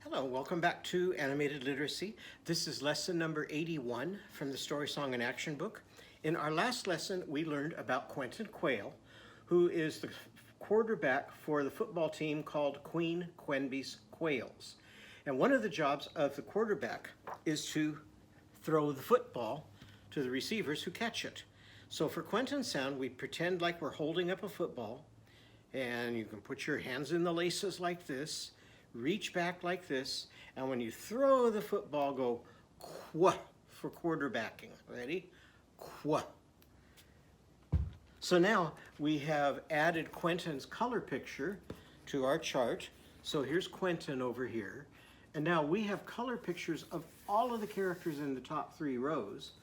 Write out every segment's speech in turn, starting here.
Hello, welcome back to Animated Literacy. This is lesson number 81 from the Story Song and Action book. In our last lesson, we learned about Quentin Quail, who is the quarterback for the football team called Queen Quenby's Quails. And one of the jobs of the quarterback is to throw the football to the receivers who catch it. So for Quentin's sound, we pretend like we're holding up a football, and you can put your hands in the laces like this, reach back like this, and when you throw the football, go quah for quarterbacking. Ready? Quah. So now we have added Quentin's color picture to our chart. So here's Quentin over here. And now we have color pictures of all of the characters in the top 3 rows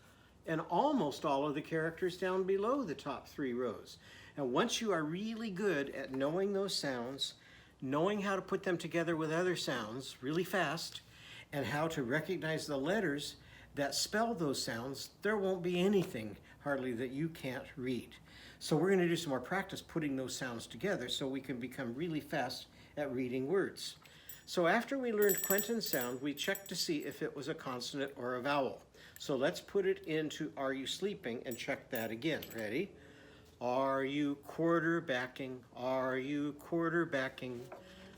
and almost all of the characters down below the top 3 rows. And once you are really good at knowing those sounds, knowing how to put them together with other sounds really fast, and how to recognize the letters that spell those sounds, there won't be anything hardly that you can't read. So we're going to do some more practice putting those sounds together so we can become really fast at reading words. So after we learned Quentin's sound, we checked to see if it was a consonant or a vowel. So let's put it into Are You Sleeping and check that again. Ready? Are you quarterbacking? Are you quarterbacking?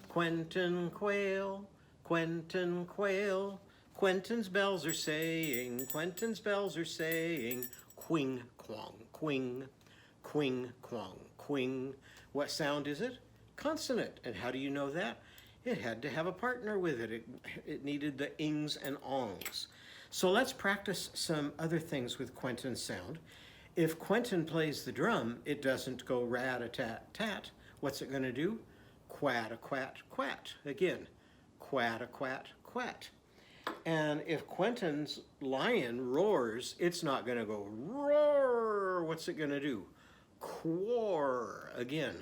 Quentin Quail, Quentin Quail. Quentin's bells are saying, Quentin's bells are saying, quing, quong, quing, quing, quong, quing. What sound is it? Consonant. And how do you know that? It had to have a partner with it. It needed the ings and ongs. So let's practice some other things with Quentin's sound. If Quentin plays the drum, it doesn't go rat-a-tat-tat. What's it going to do? Quat-a-quat-quat. Again, quat-a-quat-quat. And if Quentin's lion roars, it's not going to go roar. What's it going to do? Quar. Again,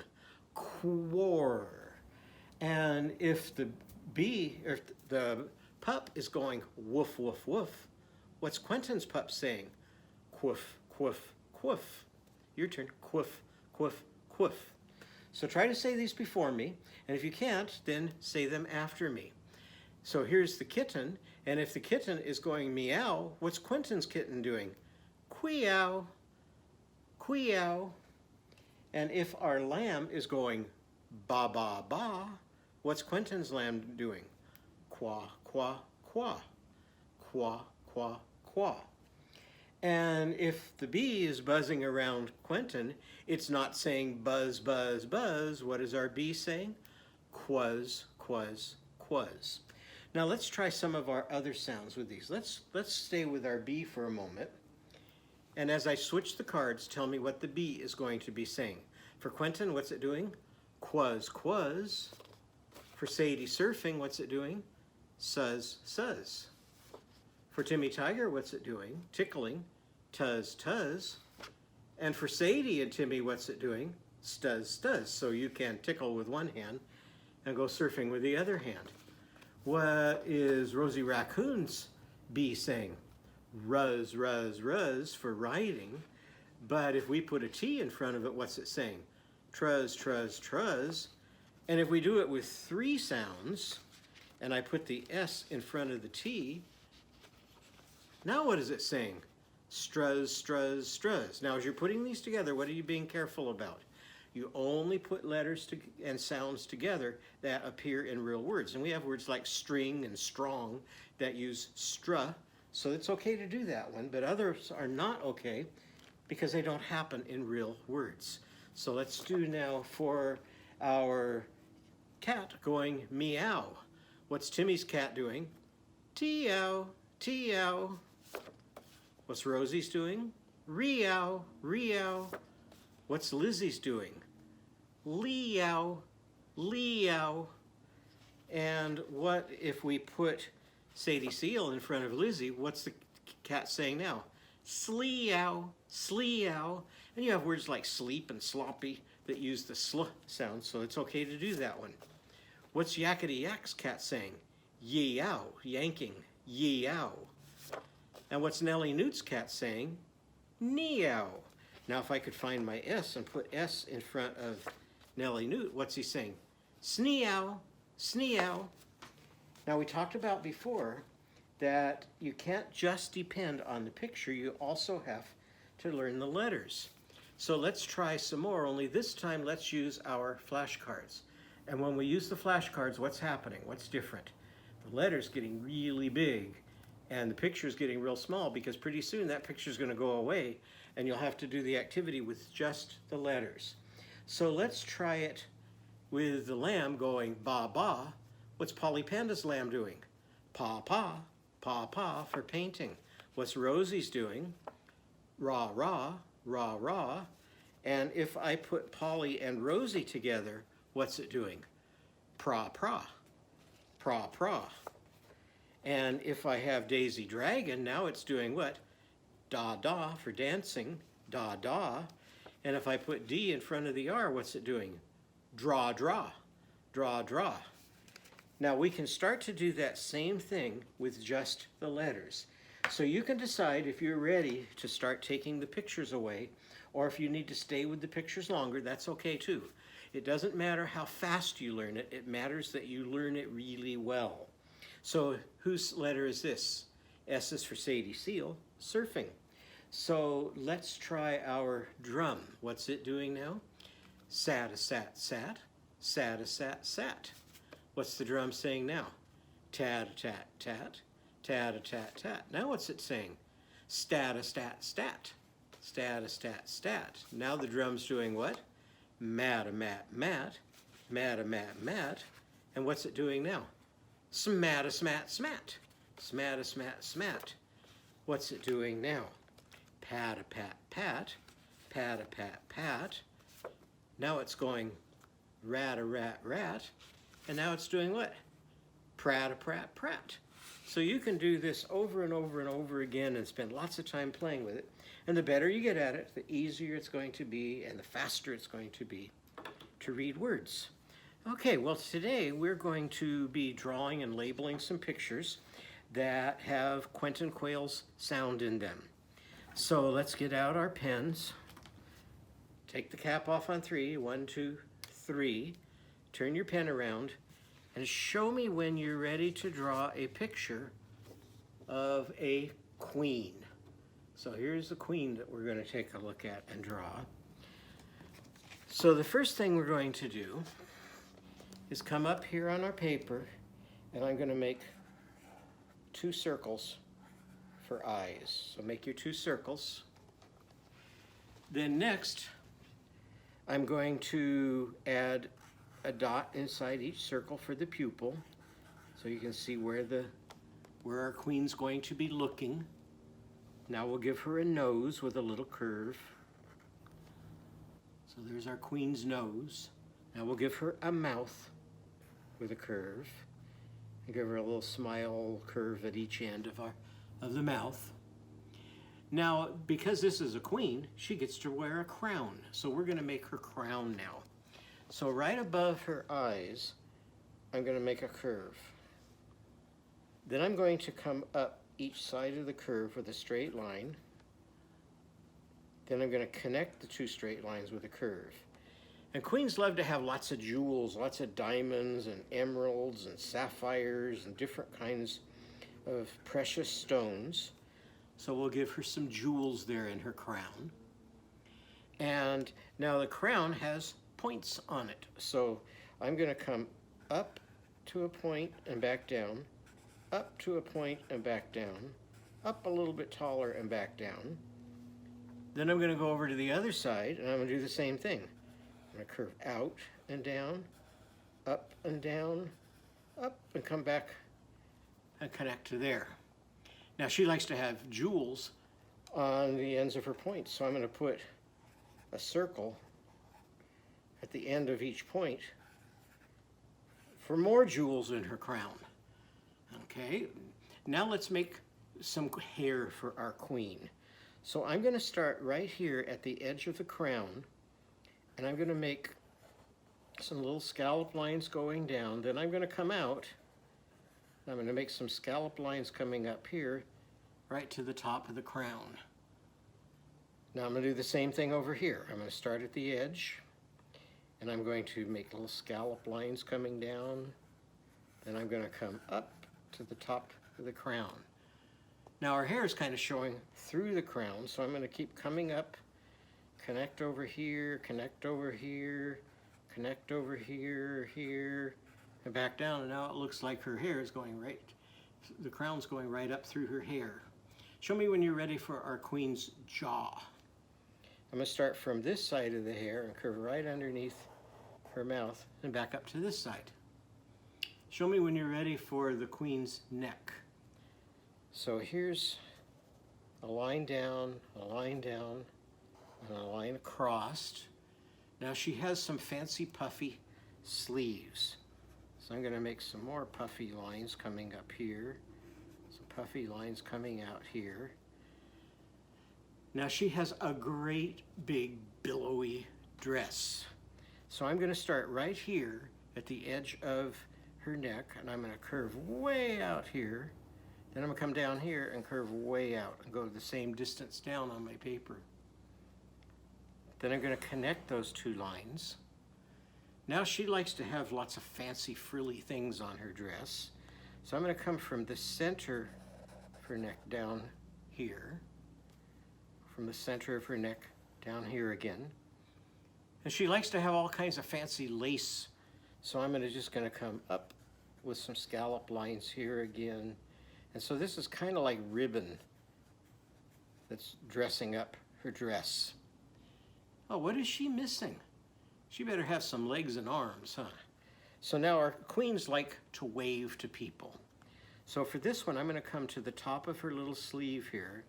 quar. And if the pup is going woof, woof, woof, what's Quentin's pup saying? Quoof, quoof, quoof. Your turn. Quoof, quoof, quoof. So try to say these before me, and if you can't, then say them after me. So here's the kitten, and if the kitten is going meow, what's Quentin's kitten doing? Queow, queow. And if our lamb is going ba ba ba, what's Quentin's lamb doing? Qua, qua, qua, qua, qua, qua. And if the bee is buzzing around Quentin, it's not saying buzz, buzz, buzz. What is our bee saying? Quaz, quaz, quaz. Now let's try some of our other sounds with these. Let's stay with our bee for a moment. And as I switch the cards, tell me what the bee is going to be saying. For Quentin, what's it doing? Quaz, quaz. For Sadie surfing, what's it doing? Suzz, suzz. For Timmy Tiger, what's it doing? Tickling, tuzz, tuzz. And for Sadie and Timmy, what's it doing? Stuzz, stuzz. So you can tickle with one hand and go surfing with the other hand. What is Rosie Raccoon's bee saying? Ruzz, ruzz, ruzz for riding. But if we put a T in front of it, what's it saying? Truzz, truzz, truzz. And if we do it with 3 sounds, and I put the S in front of the T, now what is it saying? Struzz, struzz, struzz. Now as you're putting these together, what are you being careful about? You only put letters and sounds together that appear in real words. And we have words like string and strong that use stra, so it's okay to do that one, but others are not okay because they don't happen in real words. So let's do now for our cat going meow. What's Timmy's cat doing? Teow, teow. What's Rosie's doing? Reow, reow. What's Lizzie's doing? Leow, leow. And what if we put Sadie Seal in front of Lizzie? What's the cat saying now? Sleow, sleow. And you have words like sleep and sloppy that use the sl sound, so it's okay to do that one. What's Yakety Yak's cat saying? Yeow, yanking, yeow. And what's Nellie Newt's cat saying? Neow. Now if I could find my S and put S in front of Nellie Newt, what's he saying? Sneow, sneow. Now we talked about before that you can't just depend on the picture, you also have to learn the letters. So let's try some more, only this time let's use our flashcards. And when we use the flashcards, what's happening? What's different? The letter's getting really big and the picture's getting real small, because pretty soon that picture's going to go away and you'll have to do the activity with just the letters. So let's try it with the lamb going ba ba. What's Polly Panda's lamb doing? Pa pa, pa pa for painting. What's Rosie's doing? Rah rah, rah rah. And if I put Polly and Rosie together, what's it doing? Pra pra, pra pra. And if I have Daisy Dragon, now it's doing what? Da da for dancing, da da. And if I put D in front of the R, what's it doing? Draw draw, draw draw. Now we can start to do that same thing with just the letters. So you can decide if you're ready to start taking the pictures away, or if you need to stay with the pictures longer, that's okay too. It doesn't matter how fast you learn it, it matters that you learn it really well. So whose letter is this? S is for Sadie Seal, surfing. So let's try our drum. What's it doing now? Sat a sat sat, sat a sat sat. What's the drum saying now? Tat a tat tat, tat a tat tat. Now what's it saying? Stat a stat stat, stat a stat stat. Now the drum's doing what? Mat a mat mat, mat a mat mat. And what's it doing now? Smat a smat smat, smat a smat smat. What's it doing now? Pat a pat pat, pat a pat pat. Now it's going rat a rat rat. And now it's doing what? Prat a prat prat. So you can do this over and over and over again and spend lots of time playing with it. And the better you get at it, the easier it's going to be and the faster it's going to be to read words. Okay, well today we're going to be drawing and labeling some pictures that have Quentin Quail's sound in them. So let's get out our pens. Take the cap off on 3. 1, 2, 3. Turn your pen around and show me when you're ready to draw a picture of a queen. So here's the queen that we're going to take a look at and draw. So the first thing we're going to do is come up here on our paper, and I'm going to make 2 circles for eyes. So make your 2 circles. Then next, I'm going to add a dot inside each circle for the pupil, so you can see where our queen's going to be looking. Now we'll give her a nose with a little curve. So there's our queen's nose. Now we'll give her a mouth with a curve, and give her a little smile curve at each end of the mouth. Now, because this is a queen, she gets to wear a crown. So we're going to make her crown now. So right above her eyes, I'm going to make a curve. Then I'm going to come up each side of the curve with a straight line. Then I'm going to connect the 2 straight lines with a curve. And queens love to have lots of jewels, lots of diamonds and emeralds and sapphires and different kinds of precious stones. So we'll give her some jewels there in her crown. And now the crown has points on it. So I'm going to come up to a point and back down, up to a point and back down, up a little bit taller and back down. Then I'm going to go over to the other side and I'm going to do the same thing. I'm going to curve out and down, up and down, up and come back and connect to there. Now she likes to have jewels on the ends of her points, so I'm going to put a circle at the end of each point for more jewels in her crown. Okay, now let's make some hair for our queen. So I'm going to start right here at the edge of the crown, and I'm going to make some little scallop lines going down. Then I'm going to come out. I'm going to make some scallop lines coming up here right to the top of the crown. Now I'm going to do the same thing over here. I'm going to start at the edge, and I'm going to make little scallop lines coming down. Then I'm going to come up to the top of the crown. Now our hair is kind of showing through the crown, so I'm going to keep coming up, connect over here, connect over here, connect over here, here, and back down, and now it looks like her hair is going right, the crown's going right up through her hair. Show me when you're ready for our queen's jaw. I'm going to start from this side of the hair and curve right underneath her mouth and back up to this side. Show me when you're ready for the queen's neck. So here's a line down, and a line across. Now she has some fancy puffy sleeves. So I'm going to make some more puffy lines coming up here. Some puffy lines coming out here. Now she has a great big billowy dress. So I'm going to start right here at the edge of her neck, and I'm going to curve way out here. Then I'm going to come down here and curve way out and go the same distance down on my paper. Then I'm going to connect those two lines. Now she likes to have lots of fancy frilly things on her dress. So I'm going to come from the center of her neck down here. From the center of her neck down here again. And she likes to have all kinds of fancy lace. So I'm just going to come up with some scallop lines here again. And so this is kind of like ribbon that's dressing up her dress. Oh, what is she missing? She better have some legs and arms, huh? So now our queens like to wave to people. So for this one, I'm going to come to the top of her little sleeve here.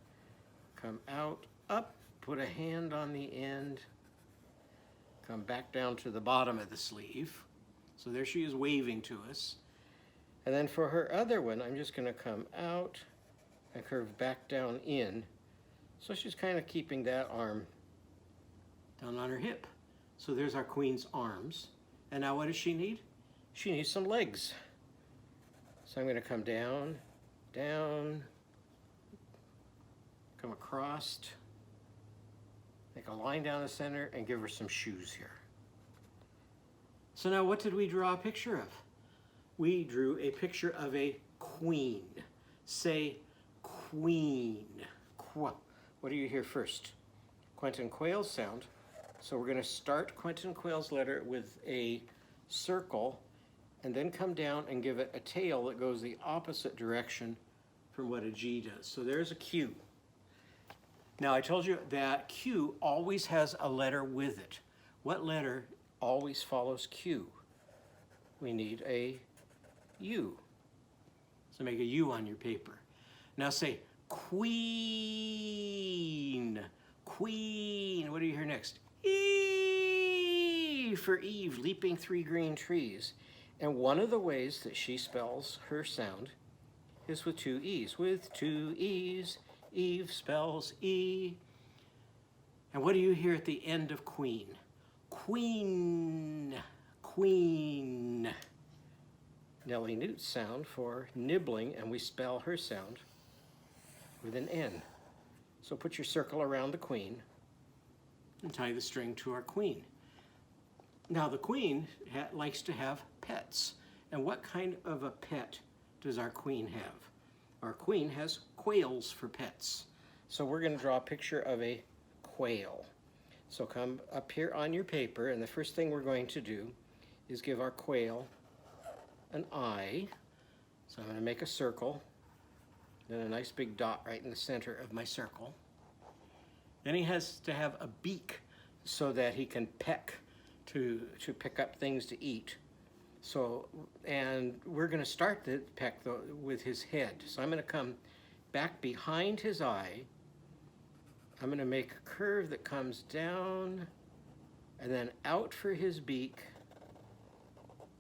Come out, up, put a hand on the end. Come back down to the bottom of the sleeve. So there she is waving to us. And then for her other one, I'm just going to come out and curve back down in. So she's kind of keeping that arm down on her hip. So there's our queen's arms. And now what does she need? She needs some legs. So I'm going to come down, down, come across, make a line down the center, and give her some shoes here. So now what did we draw a picture of? We drew a picture of a queen. Say queen. What do you hear first? Quentin Quail's sound. So we're going to start Quentin Quail's letter with a circle and then come down and give it a tail that goes the opposite direction from what a G does. So there's a Q. Now I told you that Q always has a letter with it. What letter always follows Q? We need a U. So make a U on your paper. Now say queen, queen. What do you hear next? E for Eve, leaping three green trees. And one of the ways that she spells her sound is with two E's. With two E's, Eve spells E. And what do you hear at the end of queen? Queen, queen. Nellie Newt's sound for nibbling, and we spell her sound with an N. So put your circle around the queen and tie the string to our queen. Now the queen likes to have pets. And what kind of a pet does our queen have? Our queen has quails for pets. So we're going to draw a picture of a quail. So come up here on your paper, and the first thing we're going to do is give our quail an eye. So I'm going to make a circle, then a nice big dot right in the center of my circle. Then he has to have a beak so that he can peck to pick up things to eat. So, and we're going to start the peck with his head. So I'm going to come back behind his eye. I'm going to make a curve that comes down and then out for his beak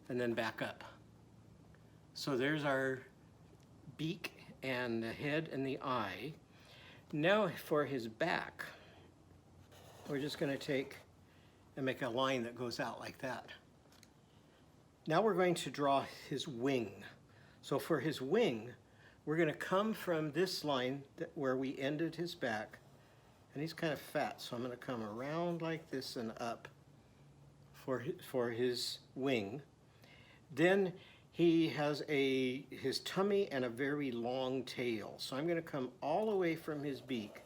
and then back up. So there's our beak and the head and the eye. Now for his back, we're just going to take and make a line that goes out like that. Now we're going to draw his wing. So for his wing, we're going to come from this line where we ended his back, and he's kind of fat, so I'm going to come around like this and up for his wing. Then He has his tummy and a very long tail. So I'm going to come all the way from his beak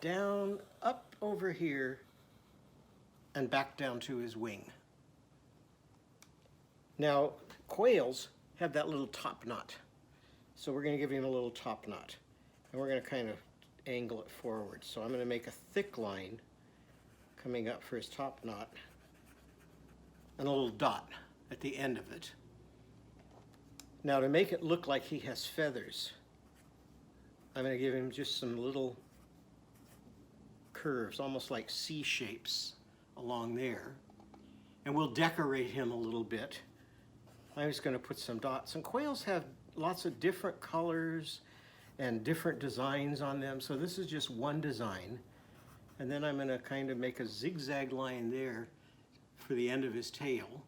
down, up over here, and back down to his wing. Now, quails have that little top knot. So we're going to give him a little top knot. And we're going to kind of angle it forward. So I'm going to make a thick line coming up for his top knot and a little dot at the end of it. Now, to make it look like he has feathers, I'm going to give him just some little curves, almost like C shapes along there. And we'll decorate him a little bit. I'm just going to put some dots. And quails have lots of different colors and different designs on them. So this is just one design. And then I'm going to kind of make a zigzag line there for the end of his tail.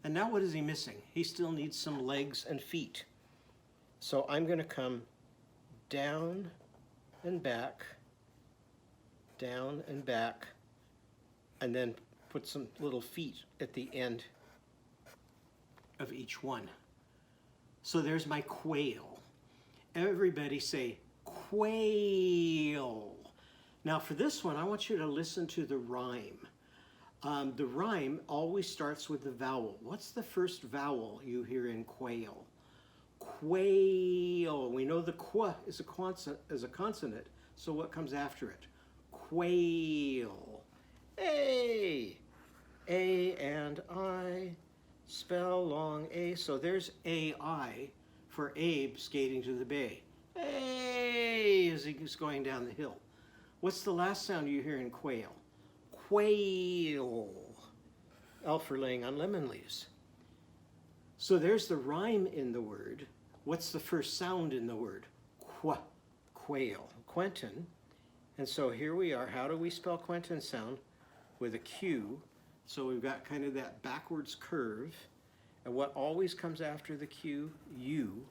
And now what is he missing? He still needs some legs and feet. So I'm going to come down and back, and then put some little feet at the end of each one. So there's my quail. Everybody say quail. Now for this one, I want you to listen to the rhyme. The rhyme always starts with the vowel. What's the first vowel you hear in quail? Quail. We know the qu is a consonant, so what comes after it? Quail. A and I, spell long A. So there's A-I for Abe skating to the bay. A as he's going down the hill. What's the last sound you hear in quail? Quail. L for laying on lemon leaves. So there's the rhyme in the word. What's the first sound in the word? Qu, quail. Quentin. And so here we are. How do we spell Quentin sound? With a Q. So we've got kind of that backwards curve. And what always comes after the Q? U.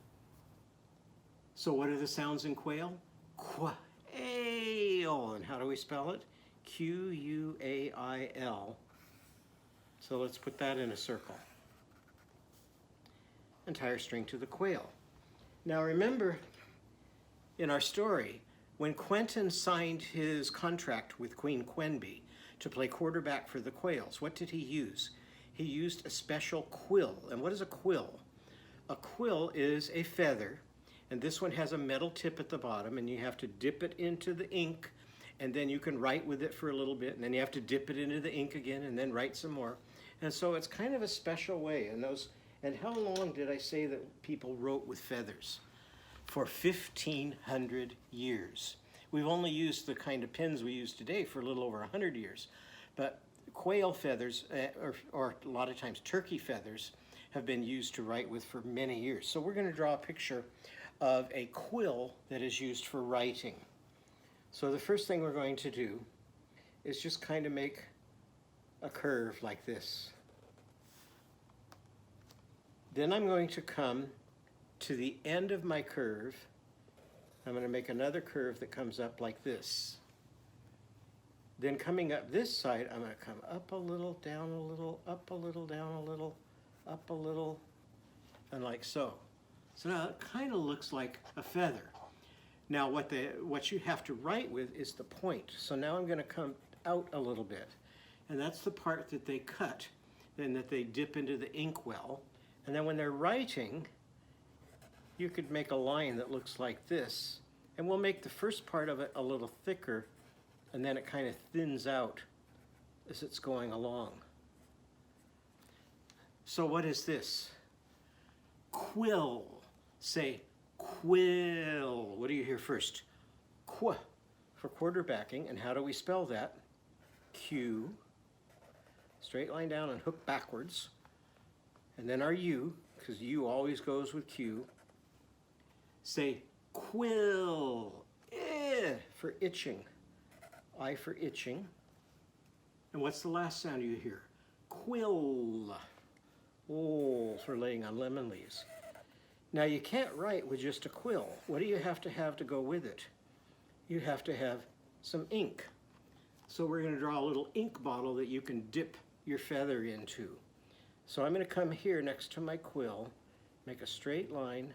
So what are the sounds in quail? Quail. And how do we spell it? Q-U-A-I-L. So let's put that in a circle. And tie our string to the quail. Now remember, in our story, when Quentin signed his contract with Queen Quenby to play quarterback for the Quails, what did he use? He used a special quill. And what is a quill? A quill is a feather, and this one has a metal tip at the bottom, and you have to dip it into the ink, and then you can write with it for a little bit, and then you have to dip it into the ink again, and then write some more. And so it's kind of a special way. And how long did I say that people wrote with feathers? For 1,500 years. We've only used the kind of pens we use today for a little over 100 years. But quail feathers, or a lot of times turkey feathers, have been used to write with for many years. So we're going to draw a picture of a quill that is used for writing. So the first thing we're going to do is just kind of make a curve like this. Then I'm going to come to the end of my curve. I'm going to make another curve that comes up like this. Then coming up this side, I'm going to come up a little, down a little, up a little, down a little, up a little, and like so. So now it kind of looks like a feather. Now what you have to write with is the point. So now I'm going to come out a little bit. And that's the part that they cut, then that they dip into the inkwell. And then when they're writing, you could make a line that looks like this. And we'll make the first part of it a little thicker, and then it kind of thins out as it's going along. So what is this? Quill. Say quill. What do you hear first? Qu for quarterbacking. And how do we spell that? Q. Straight line down and hook backwards. And then our U, because U always goes with Q. Say quill. For itching. I for itching. And what's the last sound you hear? Quill. Oh, for laying on lemon leaves. Now you can't write with just a quill. What do you have to go with it? You have to have some ink. So we're going to draw a little ink bottle that you can dip your feather into. So I'm going to come here next to my quill, make a straight line,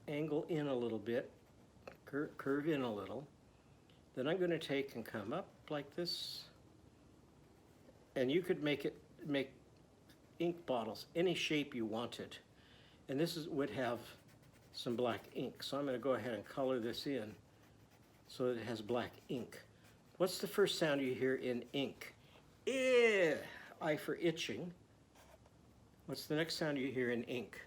angle in a little bit, curve in a little. Then I'm going to take and come up like this. And you could make ink bottles any shape you wanted. And this would have some black ink. So I'm going to go ahead and color this in so that it has black ink. What's the first sound you hear in ink? I for itching. What's the next sound you hear in ink?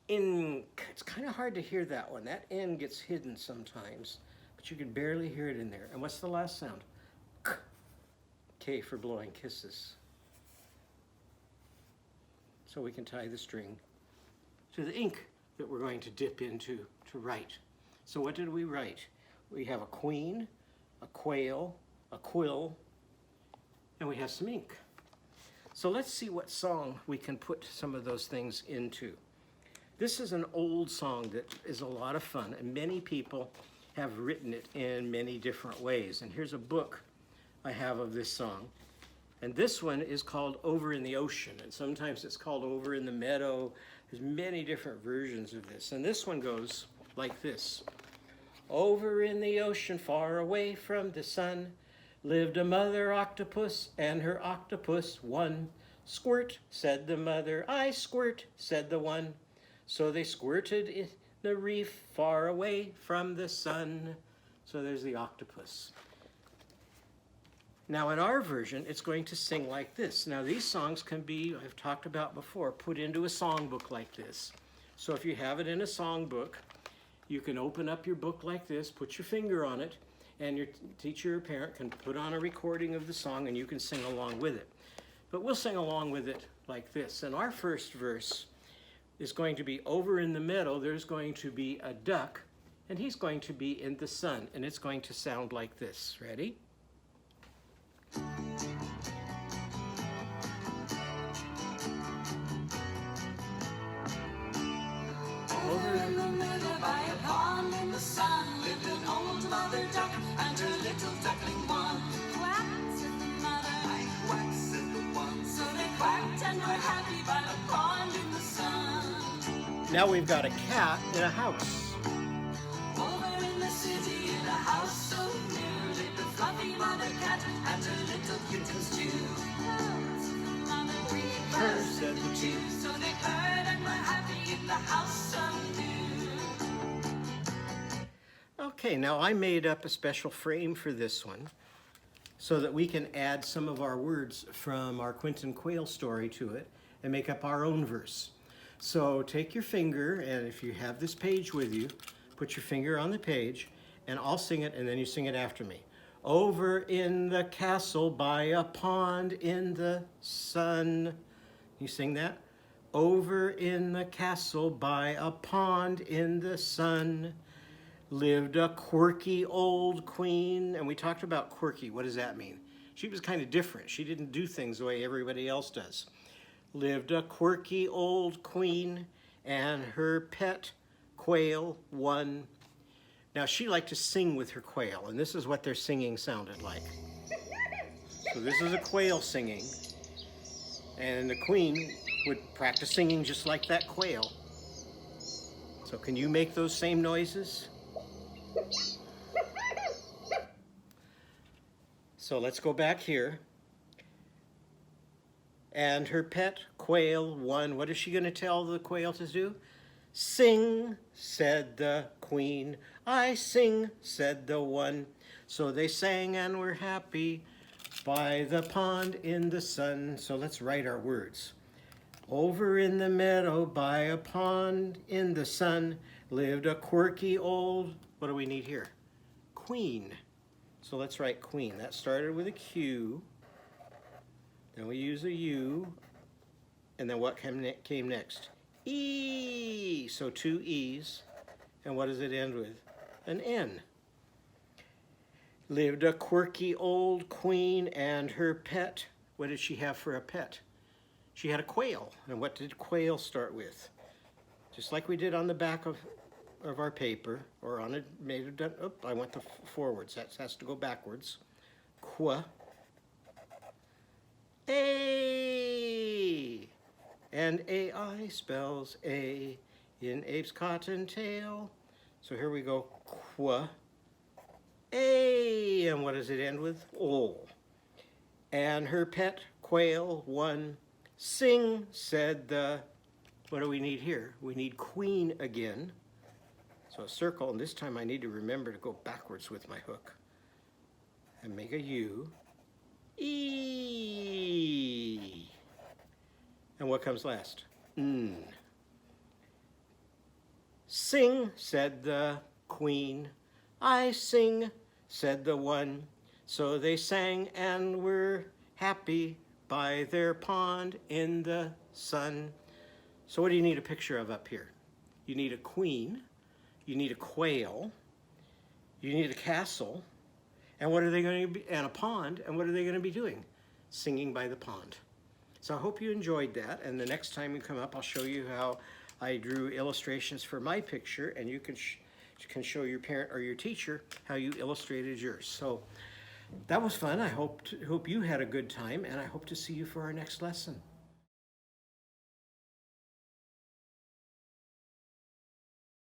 Ink. It's kind of hard to hear that one. That N gets hidden sometimes, but you can barely hear it in there. And what's the last sound? K. K for blowing kisses. So we can tie the string to the ink that we're going to dip into to write. So what did we write? We have a queen, a quail, a quill, and we have some ink. So let's see what song we can put some of those things into. This is an old song that is a lot of fun, and many people have written it in many different ways. And here's a book I have of this song. And this one is called Over in the Ocean, and sometimes it's called Over in the Meadow. There's many different versions of this. And this one goes like this. Over in the ocean, far away from the sun, lived a mother octopus and her octopus one. Squirt, said the mother, I squirt, said the one. So they squirted in the reef far away from the sun. So there's the octopus. Now in our version, it's going to sing like this. Now these songs can be, I've talked about before, put into a songbook like this. So if you have it in a songbook, you can open up your book like this, put your finger on it, and your teacher or parent can put on a recording of the song and you can sing along with it. But we'll sing along with it like this. And our first verse is going to be over in the meadow. There's going to be a duck, and he's going to be in the sun, and it's going to sound like this. Ready? Over in the meadow by a pond in the sun lived an old mother duck and her little duckling one. Quack, said the mother. I quack, said the one. So they quacked and were happy by the pond in the sun. Now we've got a cat in a house. Over in the city in a house so new lived a fluffy mother cat and her little kittens too. Purr, said the mother. We purr, said the two. So they purred and were happy in the house so new. Okay, now I made up a special frame for this one so that we can add some of our words from our Quentin Quail story to it and make up our own verse. So take your finger, and if you have this page with you, put your finger on the page, and I'll sing it, and then you sing it after me. Over in the castle by a pond in the sun. You sing that? Over in the castle by a pond in the sun lived a quirky old queen. And we talked about quirky. What does that mean? She was kind of different. She didn't do things the way everybody else does. Lived a quirky old queen and her pet quail one. Now she liked to sing with her quail, and this is what their singing sounded like. So this is a quail singing, and the queen would practice singing just like that quail. So can you make those same noises? So let's go back here. And her pet quail one, what is she going to tell the quail to do? Sing, said the queen. I sing, said the one. So they sang and were happy by the pond in the sun. So let's write our words. Over in the meadow by a pond in the sun lived a quirky old, what do we need here? Queen. So let's write queen. That started with a Q. Then we use a U. And then what came next? E. So two E's. And what does it end with? An N. Lived a quirky old queen and her pet. What did she have for a pet? She had a quail. And what did quail start with? Just like we did on the back of our paper, or on it, I went forwards. That has to go backwards. Qua. A. and AI spells A in Abe's cottontail. So here we go, qua, A, and what does it end with? O. And her pet quail won. Sing, said the, what do we need here? We need queen again. So a circle, and this time I need to remember to go backwards with my hook. And make a U. E. And what comes last? N. Sing, said the queen. I sing, said the one. So they sang and were happy by their pond in the sun. So what do you need a picture of up here? You need a queen, you need a quail, you need a castle, and what are they going to be, and a pond, and what are they going to be doing? Singing by the pond. So I hope you enjoyed that, and the next time you come up, I'll show you how I drew illustrations for my picture, and you can show your parent or your teacher how you illustrated yours. So that was fun. I hope you had a good time, and I hope to see you for our next lesson.